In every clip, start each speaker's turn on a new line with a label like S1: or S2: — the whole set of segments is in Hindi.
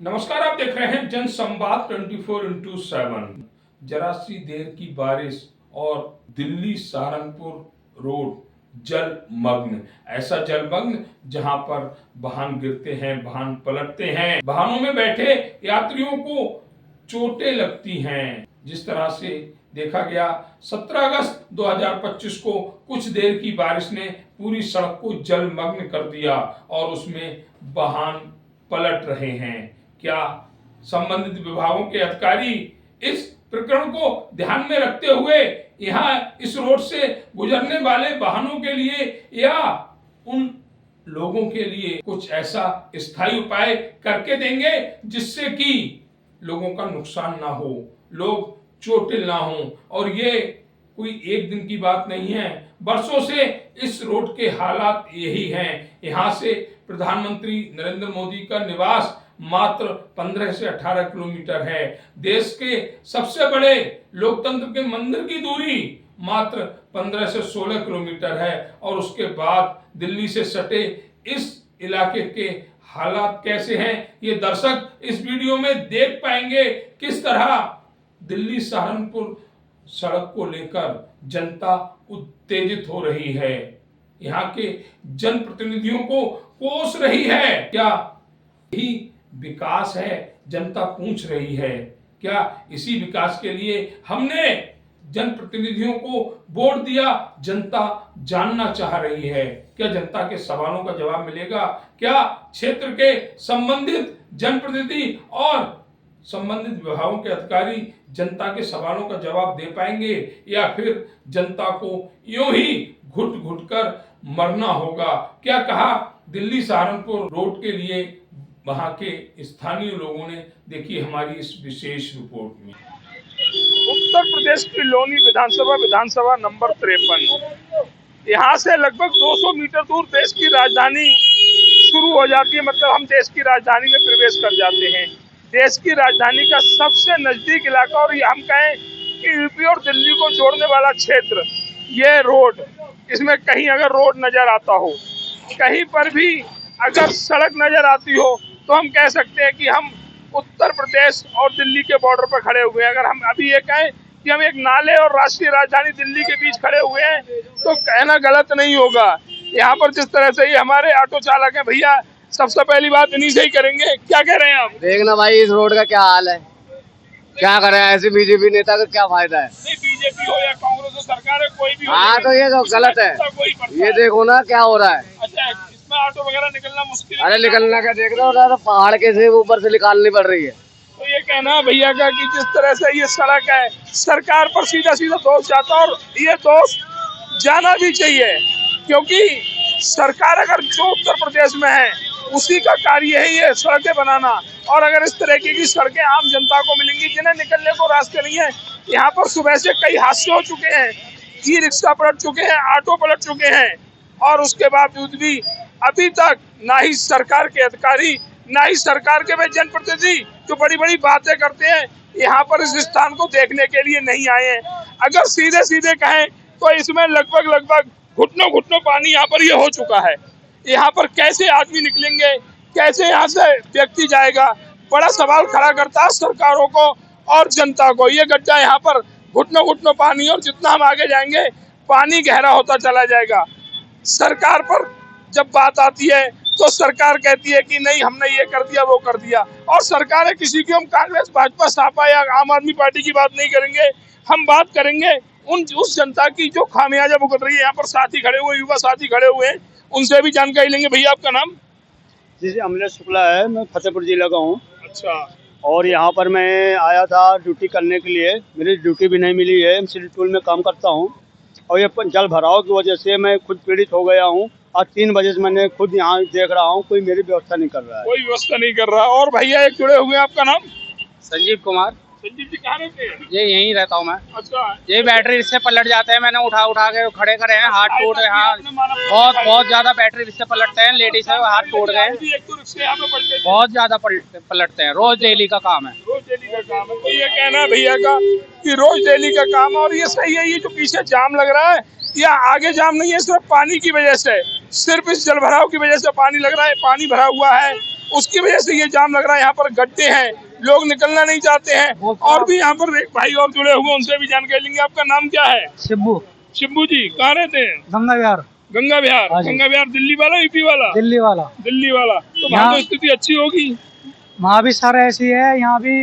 S1: नमस्कार, आप देख रहे हैं जन संवाद 24x7। जरा सी देर की बारिश और दिल्ली सहारनपुर रोड जलमग्न। ऐसा जलमग्न जहां पर वाहन गिरते हैं, वाहन पलटते हैं, वाहनों में बैठे यात्रियों को चोटें लगती हैं। जिस तरह से देखा गया 17 अगस्त 2025 को कुछ देर की बारिश ने पूरी सड़क को जलमग्न कर दिया और उसमें वाहन पलट रहे हैं। क्या संबंधित विभागों के अधिकारी इस प्रकरण को ध्यान में रखते हुए यहाँ इस रोड से गुजरने वाले वाहनों के लिए या उन लोगों के लिए कुछ ऐसा स्थायी उपाय करके देंगे जिससे कि लोगों का नुकसान ना हो, लोग चोटिल ना हो? और ये कोई एक दिन की बात नहीं है, वर्षों से इस रोड के हालात यही हैं। यहाँ से प्रधानमंत्री नरेंद्र मोदी का निवास मात्र 15 से 18 किलोमीटर है। देश के सबसे बड़े लोकतंत्र के मंदिर की दूरी मात्र 15 से 16 किलोमीटर है और उसके बाद दिल्ली से सटे इस इलाके के हालात कैसे हैं ये दर्शक इस वीडियो में देख पाएंगे। किस तरह दिल्ली सहारनपुर सड़क को लेकर जनता उत्तेजित हो रही है, यहाँ के जनप्रतिनिधियों को कोस रही है। क्या यही विकास है? जनता पूछ रही है। क्या इसी विकास के लिए हमने जनप्रतिनिधियों को वोट दिया? जनता जानना चाह रही है। क्या जनता के सवालों का जवाब मिलेगा? क्या क्षेत्र के संबंधित जनप्रतिनिधि और संबंधित विभागों के अधिकारी जनता के सवालों का जवाब दे पाएंगे या फिर जनता को यूं ही घुट घुट कर मरना होगा? क्या कहा दिल्ली सहारनपुर रोड के लिए वहां के स्थानीय लोगों ने? देखिए हमारी इस विशेष रिपोर्ट में।
S2: उत्तर प्रदेश की लोनी विधानसभा नंबर 53, यहाँ से लगभग 200 मीटर दूर देश की राजधानी शुरू हो जाती है। मतलब हम देश की राजधानी में प्रवेश कर जाते हैं। देश की राजधानी का सबसे नजदीक इलाका और हम कहें कि यूपी और दिल्ली को जोड़ने वाला क्षेत्र, ये रोड, इसमें कहीं अगर रोड नजर आता हो, कहीं पर भी अगर सड़क नजर आती हो, तो हम कह सकते हैं कि हम उत्तर प्रदेश और दिल्ली के बॉर्डर पर खड़े हुए हैं। अगर हम अभी ये कहें कि हम एक नाले और राष्ट्रीय राजधानी दिल्ली के बीच खड़े हुए हैं तो कहना गलत नहीं होगा। यहाँ पर जिस तरह से ये हमारे ऑटो चालक हैं, भैया सबसे पहली बात इन्हीं से ही करेंगे। क्या कह रहे हैं आप?
S3: देखना भाई इस रोड का क्या हाल है, क्या कर रहे हैं ऐसे बीजेपी नेता का क्या फायदा है?
S2: नहीं, बीजेपी हो या कांग्रेस हो, सरकार है कोई भी हो,
S3: हाँ तो ये तो गलत है। ये देखो ना क्या हो रहा है।
S2: अच्छा, इसमें ऑटो वगैरह निकलना मुश्किल है।
S3: अरे निकलना क्या, देख रहे हो पहाड़ के से ऊपर से निकालनी पड़ रही है।
S2: तो ये कहना भैया का कि जिस तरह से ये सड़क है, सरकार पर सीधा सीधा दोष जाता और ये दोष जाना भी चाहिए, क्योंकि सरकार अगर जो उत्तर प्रदेश में है उसी का कार्य है ये सड़कें बनाना। और अगर इस तरह की सड़कें आम जनता को मिलेंगी जिन्हें निकलने को रास्ते नहीं है, यहाँ पर सुबह से कई हादसे हो चुके हैं, ई रिक्शा पलट चुके हैं, ऑटो पलट चुके हैं, और उसके बावजूद भी अभी तक ना ही सरकार के अधिकारी, ना ही सरकार के वे जनप्रतिनिधि जो बड़ी बड़ी बातें करते हैं, यहाँ पर इस स्थान को देखने के लिए नहीं आए हैं। अगर सीधे सीधे कहें तो इसमें लगभग घुटनों पानी यहाँ पर ये हो चुका है। यहाँ पर कैसे आदमी निकलेंगे, कैसे यहाँ से व्यक्ति जाएगा, बड़ा सवाल खड़ा करता है सरकारों को और जनता को। ये गड्ढा यहाँ पर घुटनों पानी, और जितना हम आगे जाएंगे पानी गहरा होता चला जाएगा। सरकार पर जब बात आती है तो सरकार कहती है कि नहीं हमने ये कर दिया वो कर दिया, और सरकार है किसी की, हम कांग्रेस भाजपा सपा या आम आदमी पार्टी की बात नहीं करेंगे, हम बात करेंगे उस जनता की जो खामियाजा भुगत रही है। यहाँ पर साथी खड़े हुए, युवा साथी खड़े हुए हैं, उनसे भी जानकारी लेंगे। भैया आपका नाम?
S4: जी अमलेश शुक्ला है, मैं फतेहपुर जिला का हूँ।
S2: अच्छा।
S4: और यहाँ पर मैं आया था ड्यूटी करने के लिए, मेरी ड्यूटी भी नहीं मिली है। एमसीडी टूल में काम करता हूँ और ये जल भराव की वजह से मैं खुद पीड़ित हो गया हूँ। आज 3 बजे से मैंने खुद यहाँ देख रहा हूँ, कोई मेरी व्यवस्था नहीं कर रहा है।
S2: कोई व्यवस्था नहीं कर रहा। और भैया एक जुड़े हुए हैं, आपका नाम?
S3: संजीव कुमार।
S2: संजीव जी कहाँ रहते हैं?
S3: ये यहीं रहता हूँ मैं।
S2: अच्छा।
S3: ये बैटरी इससे पलट जाते हैं, मैंने उठा के खड़े करे हैं, हाथ टूट गए। हाँ बहुत ज्यादा बैटरी इससे पलटते हैं, लेडीज है हाथ टूट गए, बहुत ज्यादा पलटते हैं। रोज डेली का काम है,
S2: रोज डेली का काम है। तो ये कहना है भैया का कि रोज डेली का काम, और ये सही है। ये जो पीछे जाम लग रहा है या आगे जाम नहीं है, सिर्फ पानी की वजह से, सिर्फ इस जल भराव की वजह से पानी लग रहा है। पानी भरा हुआ है उसकी वजह से ये जाम लग रहा है। यहाँ पर गड्ढे हैं, लोग निकलना नहीं चाहते हैं। और भी यहाँ पर एक भाई और जुड़े हुए, उनसे भी जानकारी लेंगे। आपका नाम क्या है?
S5: शिब्बू।
S2: शिब्बू जी, कहाँ रहते हैं?
S5: गंगा विहार।
S2: गंगा विहार।
S5: हाँ जी।
S2: गंगा विहार दिल्ली वाला, यूपी वाला?
S5: दिल्ली वाला।
S2: दिल्ली वाला। तो वहाँ तो स्थिति अच्छी होगी।
S5: वहाँ भी सर ऐसी है, यहाँ भी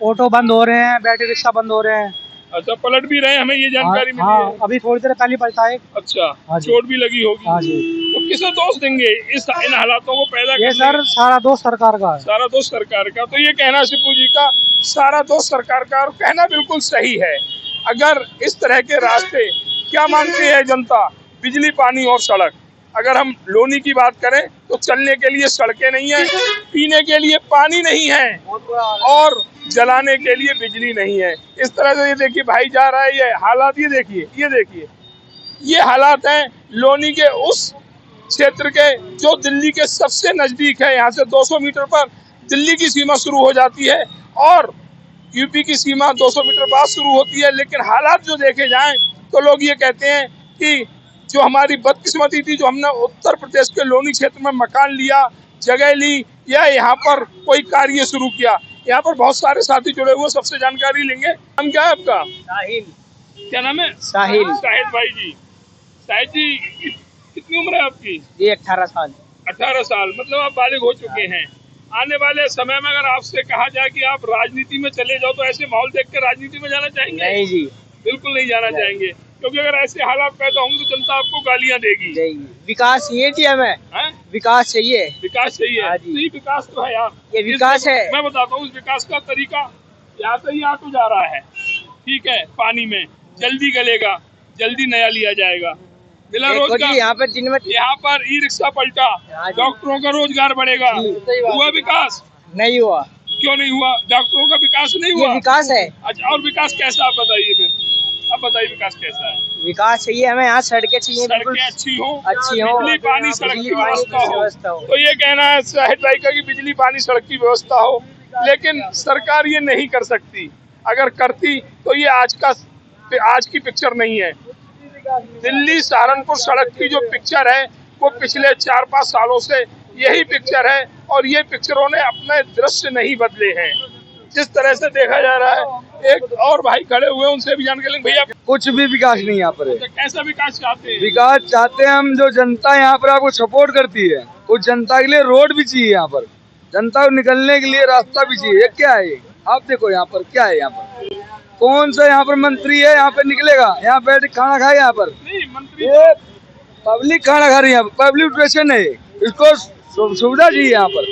S5: ऑटो बंद हो रहे हैं, बैटरी रिक्शा बंद हो रहे हैं।
S2: अच्छा, पलट भी रहे हैं, हमें ये जानकारी मिली
S5: हाँ,
S2: है।
S5: अभी थोड़ी देर पहले पलटा है।
S2: अच्छा,
S5: हाँ जी।
S2: चोट भी लगी होगी।
S5: हाँ जी।
S2: तो किसे दोष देंगे इन हालातों को पैदा
S5: ये
S2: करने
S5: सर सारा दोष सरकार का है।
S2: सारा दोष सरकार का। तो ये कहना शिपू जी का, सारा दोष सरकार का, और कहना बिल्कुल सही है। अगर इस तरह के रास्ते, क्या मांगती है जनता? बिजली, पानी और सड़क। अगर हम लोनी की बात करें तो चलने के लिए सड़कें नहीं है, पीने के लिए पानी नहीं है, और जलाने के लिए बिजली नहीं है। इस तरह से ये देखिए भाई जा रहा है, ये हालात, ये देखिए ये हालात हैं लोनी के उस क्षेत्र के जो दिल्ली के सबसे नजदीक है। यहाँ से 200 मीटर पर दिल्ली की सीमा शुरू हो जाती है और यूपी की सीमा 200 मीटर बाद शुरू होती है। लेकिन हालात जो देखे जाएं तो लोग ये कहते हैं कि जो हमारी बदकिस्मती थी, जो हमने उत्तर प्रदेश के लोनी क्षेत्र में मकान लिया, जगह ली, या यहाँ पर कोई कार्य शुरू किया। यहाँ पर बहुत सारे साथी जुड़े हुए, सबसे जानकारी लेंगे। नाम क्या है आपका?
S5: साहिल।
S2: क्या नाम है?
S5: साहिल।
S2: शाहिद भाई जी। शाहिद जी, कितनी उम्र है आपकी?
S5: ये 18 साल।
S2: 18 साल, मतलब आप बालिग हो चुके हैं। आने वाले समय में अगर आपसे कहा जाए कि आप राजनीति में चले जाओ, तो ऐसे माहौल देख के राजनीति में जाना चाहेंगे?
S5: नहीं जी,
S2: बिल्कुल नहीं जाना चाहेंगे, क्योंकि अगर ऐसे हालात पैदा होंगे तो जनता आपको गालियां देगी।
S5: विकास चाहिए थी हमें।
S2: हैं?
S5: विकास चाहिए।
S2: विकास चाहिए।
S5: हाँ जी।
S2: तो ये विकास तो है यार,
S5: ये विकास है।
S2: मैं बताता हूँ इस विकास का तरीका। यहाँ से ही ऑटो जा रहा है, ठीक है, पानी में जल्दी गलेगा, जल्दी नया लिया जाएगा, मिला रोजगार।
S5: यहाँ पर दिन में
S2: यहाँ पर ई रिक्शा पलटा, डॉक्टरों का रोजगार बढ़ेगा। हुआ विकास?
S5: नहीं हुआ।
S2: क्यों नहीं हुआ? डॉक्टरों का विकास नहीं हुआ?
S5: विकास है।
S2: अच्छा, और विकास कैसा, आप बताइए फिर। अब बताइए विकास कैसा है?
S5: विकास चाहिए हमें, यहाँ सड़कें चाहिए,
S2: सड़कें अच्छी हो,
S5: अच्छी हो,
S2: बिजली, पानी, सड़क की
S5: बिजली, पानी
S2: व्यवस्था
S5: की व्यवस्था
S2: हो।
S5: हो।
S2: तो ये कहना है शाहिद भाई का कि बिजली, पानी, सड़क की व्यवस्था हो, लेकिन सरकार ये नहीं कर सकती। अगर करती तो ये आज की पिक्चर नहीं है। दिल्ली सहारनपुर सड़क की जो पिक्चर है वो पिछले 4-5 सालों से यही पिक्चर है, और ये पिक्चरों ने अपने दृश्य नहीं बदले हैं। जिस तरह से देखा जा रहा है, एक और भाई खड़े हुए, उनसे भी जानकारी लेंगे। भैया,
S4: कुछ भी विकास नहीं यहाँ पर है।
S2: कैसा विकास चाहते हैं?
S4: विकास चाहते हैं हम, जो जनता यहाँ पर आपको सपोर्ट करती है, उस जनता के लिए रोड भी चाहिए। यहाँ पर जनता को निकलने के लिए रास्ता भी चाहिए। ये क्या है? आप देखो यहाँ पर क्या है। यहाँ पर कौन सा यहाँ पर मंत्री है यहाँ पे निकलेगा? यहाँ बैठ खाना खाए यहाँ पर?
S2: नहीं, मंत्री
S4: ये पब्लिक खाना खा रही है, पब्लिक स्टेशन है, इसको सुविधा चाहिए। यहाँ पर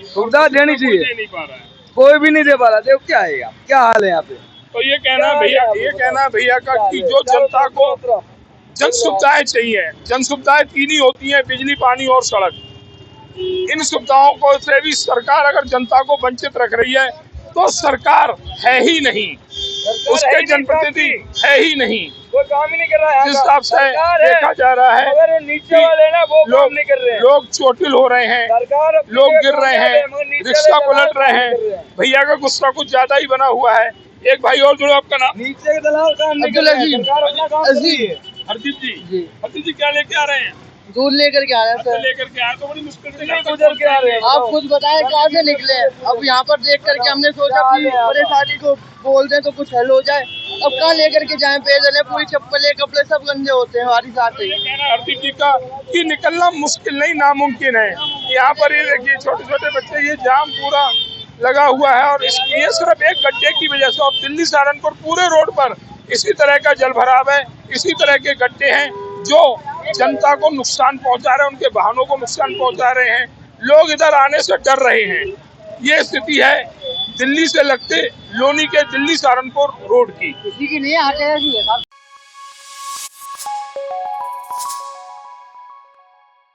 S4: सुविधा देनी चाहिए,
S2: दे नहीं पा रहा है।
S4: कोई भी नहीं दे पा रहा। देखो क्या है यहाँ, क्या हाल है यहाँ पे।
S2: तो ये कहना भैया का कि जो जनता को जन सुविधाएं चाहिए, जन सुविधाएं 3 ही होती हैं, बिजली, पानी और सड़क। इन सुविधाओं को से भी सरकार अगर जनता को वंचित रख रही है तो सरकार है ही नहीं, उसके जनप्रतिनिधि है ही नहीं।
S5: वो काम ही नहीं कर रहा है।
S2: जिस हिसाब से देखा जा रहा है,
S5: अगर नीचे वाले ना वो काम नहीं कर रहे हैं।
S2: लोग चोटिल हो रहे हैं,
S5: सरकार
S2: लोग गिर रहे हैं, रिक्शा पलट रहे हैं। भैया का गुस्सा कुछ ज्यादा ही बना हुआ है। एक भाई और जुड़ो, आपका नाम?
S5: नीचे के दलाल काम नहीं कर रहे हैं। सरकार अपना काम कर रही है।
S2: हरदीप जी। हरदीप जी, क्या लेके आ रहे हैं?
S5: दूध लेकर के आ रहे हैं सर।
S2: लेकर के आए तो बड़ी मुश्किल से
S5: गुजर के आ रहे हैं। आप खुद बताएं कहाँ से निकले? अब यहाँ पर देख करके हमने सोचा कि परेशानी को बोल दें तो कुछ हल हो जाए। अब कहाँ लेकर के जाएं? पैदल है, पूरी चप्पलें, कपड़े सब गंदे होते हैं हमारी साथ ही।
S2: कहना हरदीप जी का कि निकलना मुश्किल नहीं, नामुमकिन है। यहाँ पर ये देखिए छोटे छोटे बच्चे, ये जाम पूरा लगा हुआ है, और ये सिर्फ एक गड्ढे की वजह से। और दिल्ली सहारनपुर पूरे रोड पर इसी तरह का जल भराव है, इसी तरह के गड्ढे हैं जो जनता को नुकसान पहुंचा रहे हैं, उनके वाहनों को नुकसान पहुंचा रहे हैं। लोग इधर आने से डर रहे हैं। ये स्थिति है दिल्ली से लगते लोनी के दिल्ली सहारनपुर रोड की।
S5: किसी की नहीं आते हैं।